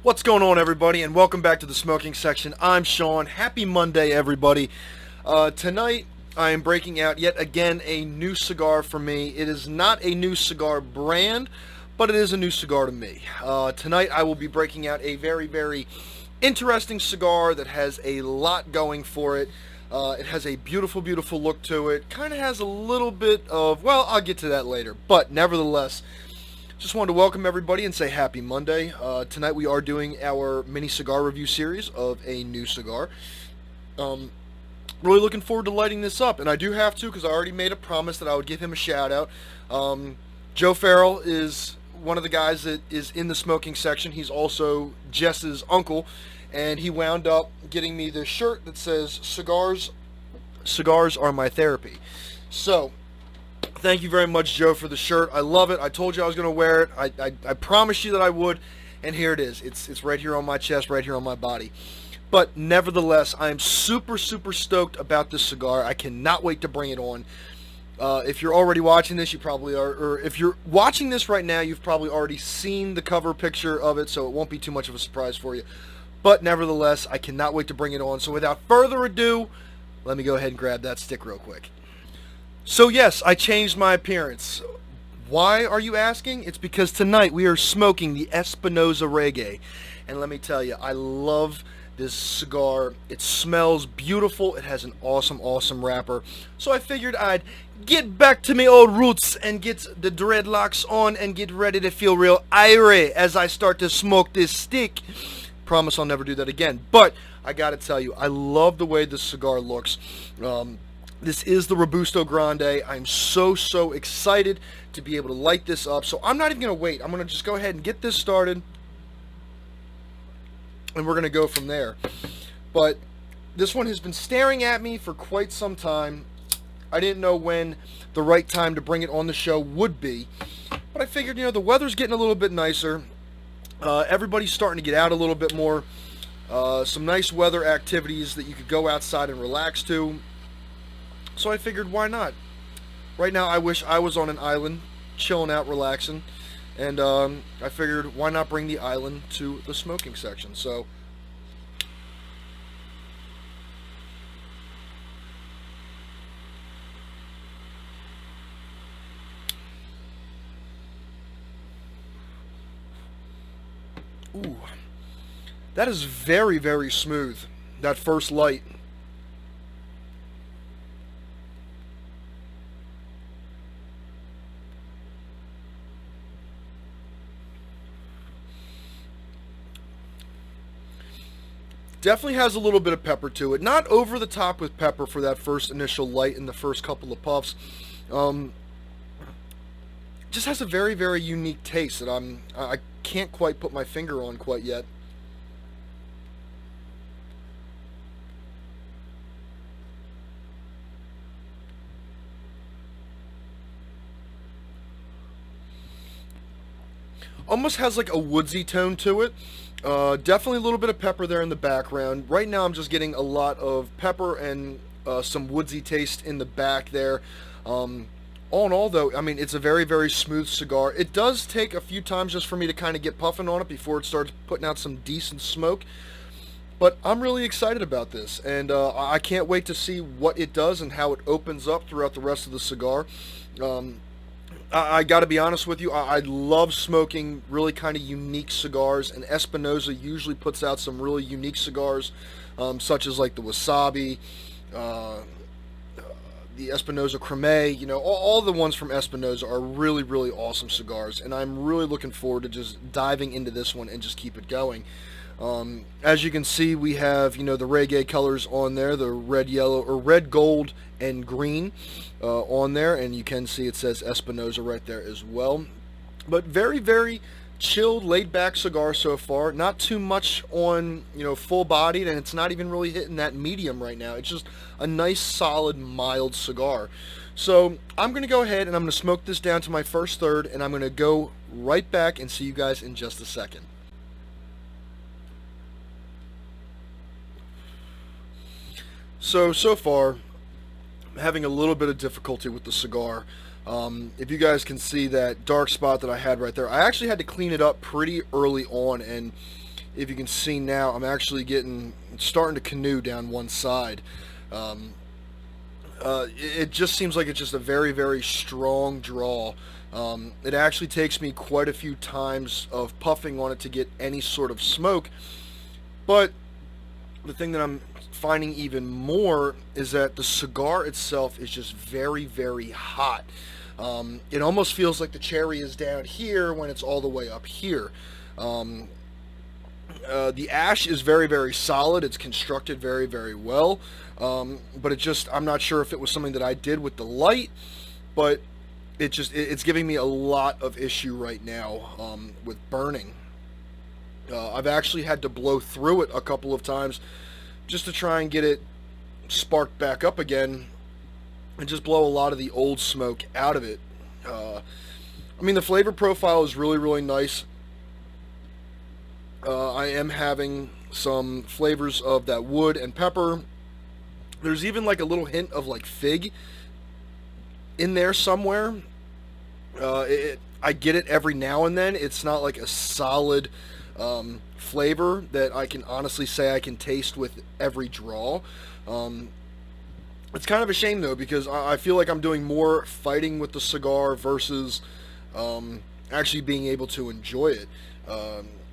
What's going on, everybody, and welcome back to the smoking section. I'm Sean. Happy Monday, everybody. Tonight I am breaking out yet again a new cigar for me. It is not a new cigar brand, but it is a new cigar to me. Tonight I will be breaking out a very interesting cigar that has a lot going for it. It has a beautiful look to it. Kind of has a little bit of, well, I'll get to that later, but nevertheless, just wanted to welcome everybody and say happy Monday. Tonight we are doing our mini cigar review series of a new cigar. Really looking forward to lighting this up, and I do have to because I already made a promise that I would give him a shout out. Joe Farrell is one of the guys that is in the smoking section. He's also Jess's uncle, and he wound up getting me this shirt that says cigars are my therapy. So thank you very much, Joe, for the shirt. I love it. I told you I was going to wear it. I promised you that I would, and here it is. It's right here on my chest, right here on my body. But nevertheless, I am super stoked about this cigar. I cannot wait to bring it on. If you're already watching this, you probably are, or if you're watching this right now, you've probably already seen the cover picture of it, so it won't be too much of a surprise for you. But nevertheless, I cannot wait to bring it on. So without further ado, let me go ahead and grab that stick real quick. So yes, I changed my appearance. Why are you asking? It's because tonight we are smoking the Espinosa Reggae. And let me tell you, I love this cigar. It smells beautiful. It has an awesome wrapper. So I figured I'd get back to my old roots and get the dreadlocks on and get ready to feel real Irie as I start to smoke this stick. Promise I'll never do that again. But I gotta tell you, I love the way this cigar looks. This is the Robusto Grande. I'm so excited to be able to light this up. So I'm not even going to wait. I'm going to just go ahead and get this started, and we're going to go from there. But this one has been staring at me for quite some time. I didn't know when the right time to bring it on the show would be, but I figured, the weather's getting a little bit nicer. Everybody's starting to get out a little bit more. Some nice weather activities that you could go outside and relax to. So I figured, why not? Right now, I wish I was on an island, chilling out, relaxing. And I figured, why not bring the island to the smoking section? So ooh, that is very smooth, that first light. Definitely has a little bit of pepper to it. Not over the top with pepper for that first initial light in the first couple of puffs. Just has a very unique taste that I can't quite put my finger on quite yet. Almost has like a woodsy tone to it. Definitely a little bit of pepper there in the background. Right now I'm just getting a lot of pepper and some woodsy taste in the back there. All in all, though, I mean, it's a very smooth cigar. It does take a few times just for me to kind of get puffing on it before it starts putting out some decent smoke. But I'm really excited about this, and I can't wait to see what it does and how it opens up throughout the rest of the cigar. I got to be honest with you, I love smoking really kind of unique cigars, and Espinosa usually puts out some really unique cigars, such as like the Wasabi, the Espinosa Creme, all the ones from Espinosa are really awesome cigars, and I'm really looking forward to just diving into this one and just keep it going. As you can see, we have, the reggae colors on there, the red, yellow, or red, gold, and green on there, and you can see it says Espinosa right there as well. But very chilled, laid-back cigar so far. Not too much on, full-bodied, and it's not even really hitting that medium right now. It's just a nice, solid, mild cigar. So I'm going to go ahead and I'm going to smoke this down to my first third, and I'm going to go right back and see you guys in just a second. So far, I'm having a little bit of difficulty with the cigar. If you guys can see that dark spot that I had right there, I actually had to clean it up pretty early on, and if you can see now, I'm actually starting to canoe down one side. Um, it just seems like it's just a very, very strong draw. It actually takes me quite a few times of puffing on it to get any sort of smoke. But the thing that I'm finding even more is that the cigar itself is just very, very hot. It almost feels like the cherry is down here when it's all the way up here. Um, the ash is very, very solid. It's constructed very, very well. But I'm not sure if it was something that I did with the light, but it's giving me a lot of issue right now with burning. I've actually had to blow through it a couple of times just to try and get it sparked back up again and just blow a lot of the old smoke out of it. I mean, the flavor profile is really, really nice. I am having some flavors of that wood and pepper. There's even like a little hint of like fig in there somewhere. I get it every now and then. It's not like a solid flavor that I can honestly say I can taste with every draw. It's kind of a shame though, because I feel like I'm doing more fighting with the cigar versus actually being able to enjoy it.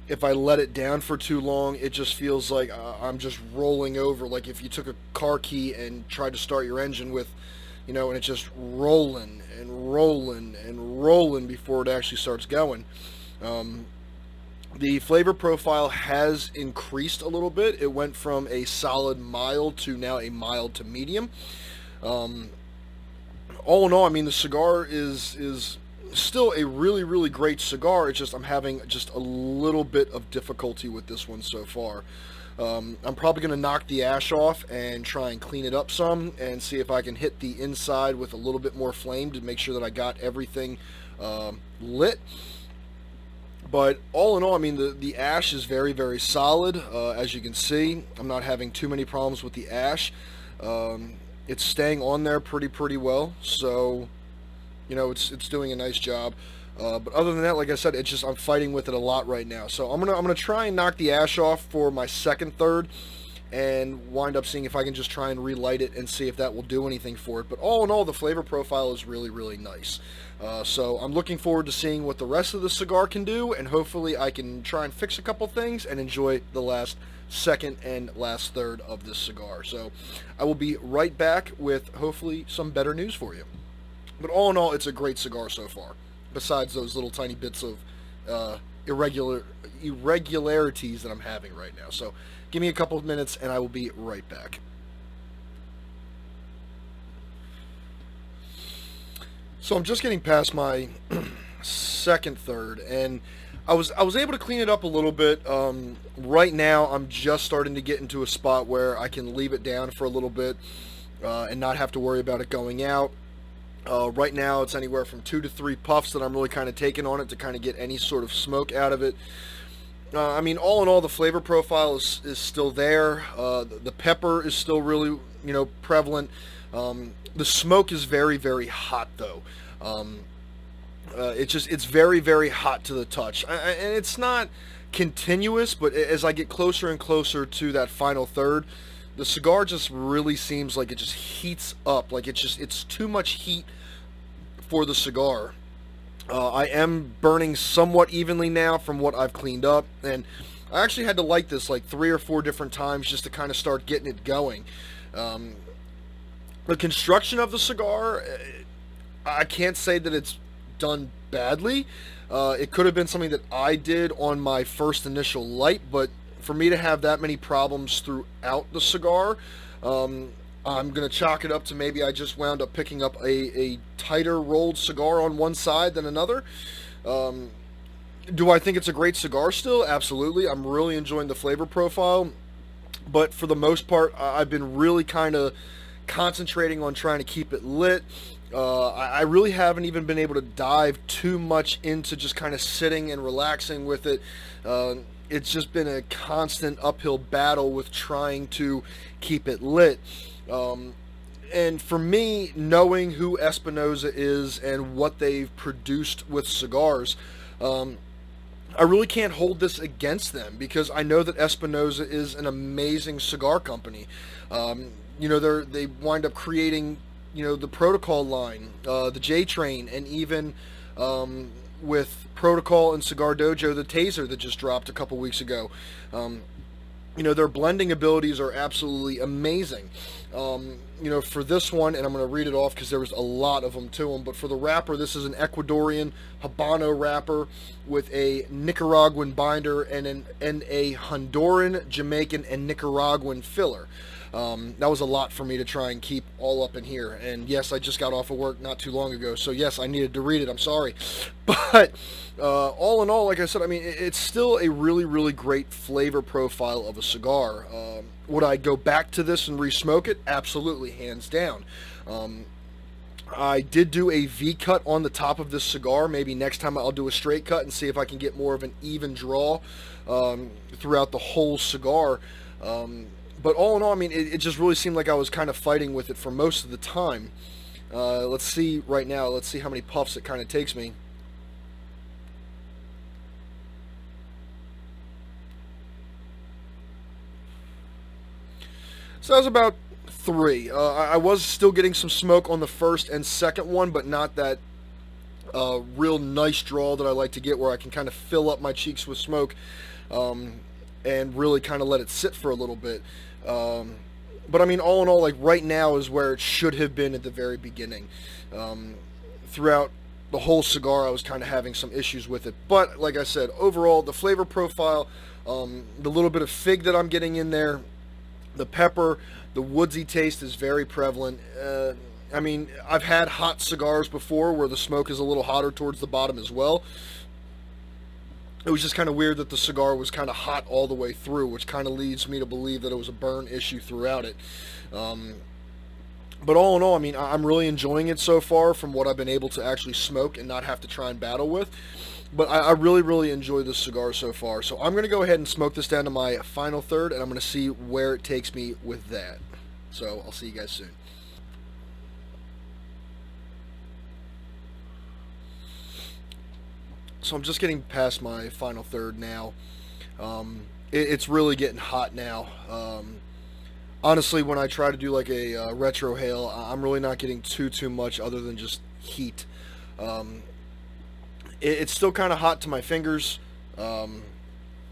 If I let it down for too long, it just feels like I'm just rolling over. Like if you took a car key and tried to start your engine with, and it's just rolling and rolling and rolling before it actually starts going. The flavor profile has increased a little bit. It went from a solid mild to now a mild to medium. All in all, I mean, the cigar is still a really, really great cigar. It's just I'm having just a little bit of difficulty with this one so far. I'm probably going to knock the ash off and try and clean it up some and see if I can hit the inside with a little bit more flame to make sure that I got everything lit. But all in all, I mean, the ash is very, very solid. As you can see, I'm not having too many problems with the ash. It's staying on there pretty well. So, it's doing a nice job. But other than that, like I said, I'm fighting with it a lot right now. So I'm gonna try and knock the ash off for my second third, and wind up seeing if I can just try and relight it and see if that will do anything for it. But all in all, the flavor profile is really, really nice. So I'm looking forward to seeing what the rest of the cigar can do, and hopefully I can try and fix a couple things and enjoy the second and last third of this cigar. So I will be right back with hopefully some better news for you. But all in all, it's a great cigar so far, besides those little tiny bits of irregularities that I'm having right now. So give me a couple of minutes and I will be right back. So I'm just getting past my second third, and I was able to clean it up a little bit. Right now I'm just starting to get into a spot where I can leave it down for a little bit and not have to worry about it going out. Right now it's anywhere from 2 to 3 puffs that I'm really kind of taking on it to kind of get any sort of smoke out of it. I mean, all in all, the flavor profile is still there. The pepper is still really, prevalent. The smoke is very, very hot though. It's very, very hot to the touch. And it's not continuous, but as I get closer and closer to that final third, the cigar just really seems like it just heats up. Like it's too much heat for the cigar. I am burning somewhat evenly now from what I've cleaned up, and I actually had to light this like 3 or 4 different times just to kind of start getting it going. The construction of the cigar, I can't say that it's done badly. It could have been something that I did on my first initial light, but for me to have that many problems throughout the cigar, I'm going to chalk it up to maybe I just wound up picking up a tighter rolled cigar on one side than another. Do I think it's a great cigar still? Absolutely. I'm really enjoying the flavor profile. But for the most part, I've been really kind of concentrating on trying to keep it lit. I really haven't even been able to dive too much into just kind of sitting and relaxing with it. It's just been a constant uphill battle with trying to keep it lit. And for me, knowing who Espinosa is and what they've produced with cigars, I really can't hold this against them because I know that Espinosa is an amazing cigar company. They wind up creating, the Protocol line, the J Train, and even with Protocol and Cigar Dojo, the Taser that just dropped a couple weeks ago. Their blending abilities are absolutely amazing. For this one, and I'm going to read it off because there was a lot of them to them, but for the wrapper, this is an Ecuadorian Habano wrapper with a Nicaraguan binder and a Honduran, Jamaican, and Nicaraguan filler. That was a lot for me to try and keep all up in here. And yes, I just got off of work not too long ago, so yes, I needed to read it. I'm sorry. But all in all, like I said, I mean, it's still a really, really great flavor profile of a cigar. Would I go back to this and re-smoke it? Absolutely, hands down. I did do a V-cut on the top of this cigar. Maybe next time I'll do a straight cut and see if I can get more of an even draw throughout the whole cigar. But all in all, I mean, it just really seemed like I was kind of fighting with it for most of the time. Let's see right now. Let's see how many puffs it kind of takes me. So that was about 3. I was still getting some smoke on the first and second one, but not that real nice draw that I like to get where I can kind of fill up my cheeks with smoke and really kind of let it sit for a little bit. But I mean, all in all, like right now is where it should have been at the very beginning. Throughout the whole cigar, I was kind of having some issues with it. But like I said, overall, the flavor profile, the little bit of fig that I'm getting in there, the pepper, the woodsy taste is very prevalent. I mean, I've had hot cigars before where the smoke is a little hotter towards the bottom as well. It was just kind of weird that the cigar was kind of hot all the way through, which kind of leads me to believe that it was a burn issue throughout it. But all in all, I mean, I'm really enjoying it so far from what I've been able to actually smoke and not have to try and battle with. But I really, really enjoy this cigar so far. So I'm going to go ahead and smoke this down to my final third, and I'm going to see where it takes me with that. So I'll see you guys soon. So I'm just getting past my final third now. It's really getting hot now. Honestly, when I try to do like a retrohale, I'm really not getting too much other than just heat. It's still kind of hot to my fingers.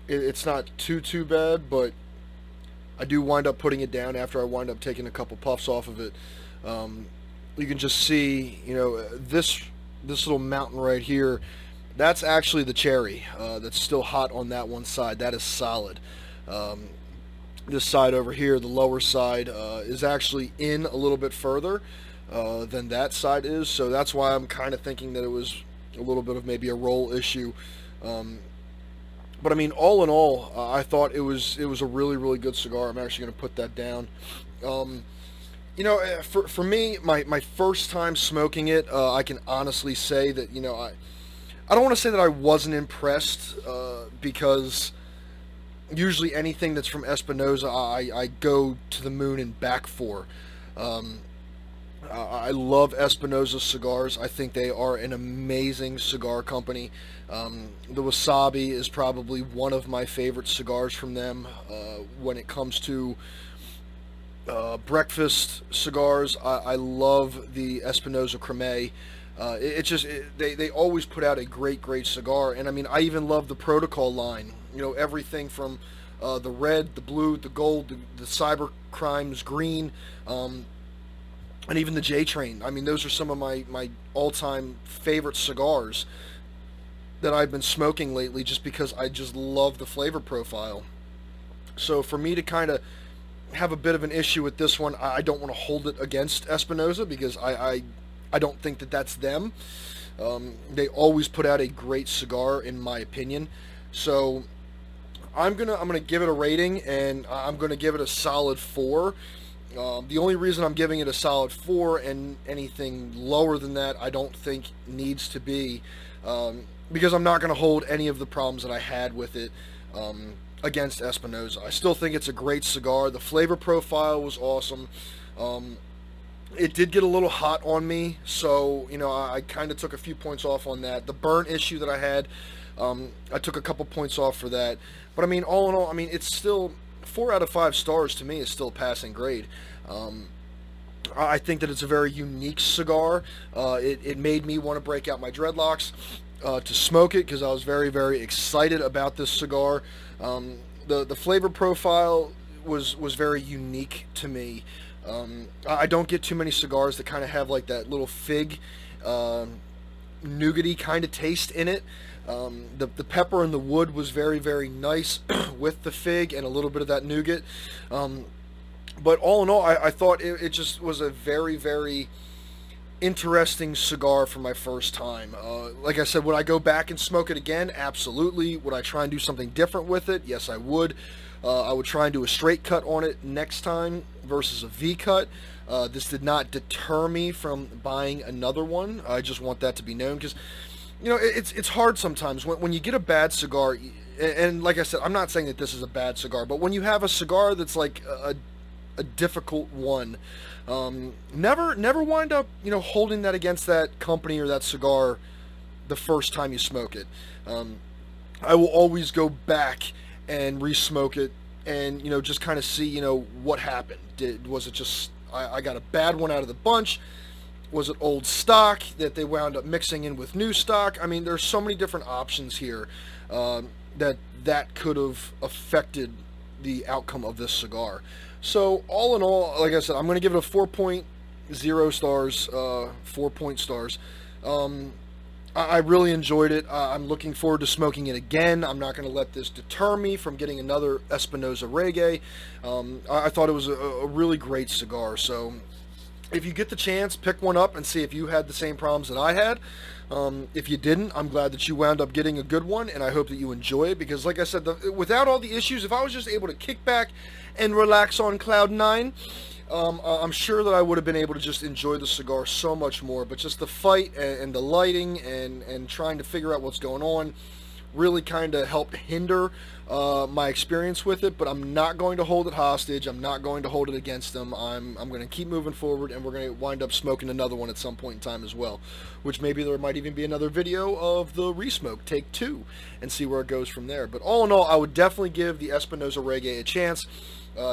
It's not too bad, but I do wind up putting it down after I wind up taking a couple puffs off of it. You can just see, this little mountain right here. That's actually the cherry that's still hot on that one side. That is solid. This side over here, the lower side, is actually in a little bit further than that side is. So that's why I'm kind of thinking that it was a little bit of maybe a roll issue. But I mean, all in all, I thought it was a really, really good cigar. I'm actually going to put that down. For me, my first time smoking it, I can honestly say that, I don't want to say that I wasn't impressed, because usually anything that's from Espinosa, I go to the moon and back for. I love Espinosa cigars. I think they are an amazing cigar company. The Wasabi is probably one of my favorite cigars from them. When it comes to breakfast cigars, I love the Espinosa Creme. They always put out a great cigar. And I mean, I even love the Protocol line. Everything from the red, the blue, the gold, the cyber crimes green, and even the J Train. I mean, those are some of my all-time favorite cigars that I've been smoking lately, just because I just love the flavor profile. So for me to kind of have a bit of an issue with this one, I don't want to hold it against Espinosa, because I don't think that that's them. They always put out a great cigar, in my opinion. So I'm gonna give it a rating, and I'm gonna give it a solid 4. The only reason I'm giving it a solid 4, and anything lower than that I don't think needs to be, because I'm not going to hold any of the problems that I had with it against Espinosa. I still think it's a great cigar. The flavor profile was awesome. It did get a little hot on me, so I kind of took a few points off on that. The burn issue that I had I took a couple points off for that. But I mean, all in all, I mean, it's still 4 out of 5 stars to me is still passing grade. I think that it's a very unique cigar. It made me want to break out my dreadlocks to smoke it because I was very, very excited about this cigar. The flavor profile was very unique to me. I don't get too many cigars that kind of have like that little fig, nougaty kind of taste in it. The pepper and the wood was very, very nice with the fig and a little bit of that nougat. But all in all, I thought it just was a very, very interesting cigar for my first time. Like I said, would I go back and smoke it again? Absolutely. Would I try and do something different with it? Yes, I would. I would try and do a straight cut on it next time versus a V cut. This did not deter me from buying another one. I just want that to be known because, you know, it's hard sometimes when you get a bad cigar. And like I said, I'm not saying that this is a bad cigar, but when you have a cigar that's like a difficult one, never wind up, you know, holding that against that company or that cigar the first time you smoke it. I will always go back and re-smoke it and, you know, just kind of see, you know, what happened. Was it just I got a bad one out of the bunch? Was it old stock that they wound up mixing in with new stock? I mean, there's so many different options here that could have affected the outcome of this cigar. So all in all, like I said, I'm going to give it a 4.0 stars, 4 stars. I really enjoyed it. I'm looking forward to smoking it again. I'm not going to let this deter me from getting another Espinosa Reggae. I thought it was a really great cigar. So if you get the chance, pick one up and see if you had the same problems that I had. If you didn't, I'm glad that you wound up getting a good one, and I hope that you enjoy it, because like I said, without all the issues, if I was just able to kick back and relax on cloud 9, I'm sure that I would have been able to just enjoy the cigar so much more. But just the fight and the lighting and trying to figure out what's going on really kind of helped hinder my experience with it. But I'm not going to hold it hostage. I'm not going to hold it against them. I'm going to keep moving forward, and we're going to wind up smoking another one at some point in time as well, which maybe there might even be another video of the resmoke take 2 and see where it goes from there. But all in all, I would definitely give the Espinosa Reggae a chance.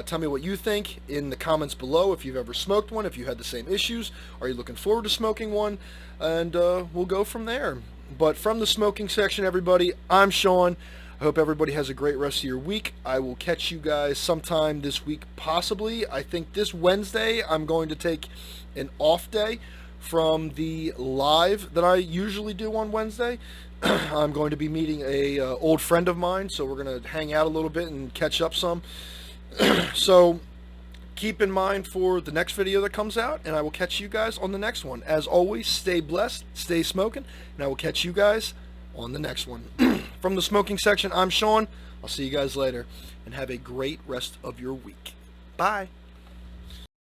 Tell me what you think in the comments below, if you've ever smoked one, if you had the same issues, are you looking forward to smoking one, and we'll go from there. But from the smoking section, everybody, I'm Sean. I hope everybody has a great rest of your week. I will catch you guys sometime this week, possibly. I think this Wednesday I'm going to take an off day from the live that I usually do on Wednesday. I'm going to be meeting a old friend of mine, so we're going to hang out a little bit and catch up some. So keep in mind for the next video that comes out, and I will catch you guys on the next one. As always, stay blessed, stay smoking, and I will catch you guys on the next one. From the smoking section, I'm Sean. I'll see you guys later, and have a great rest of your week. Bye.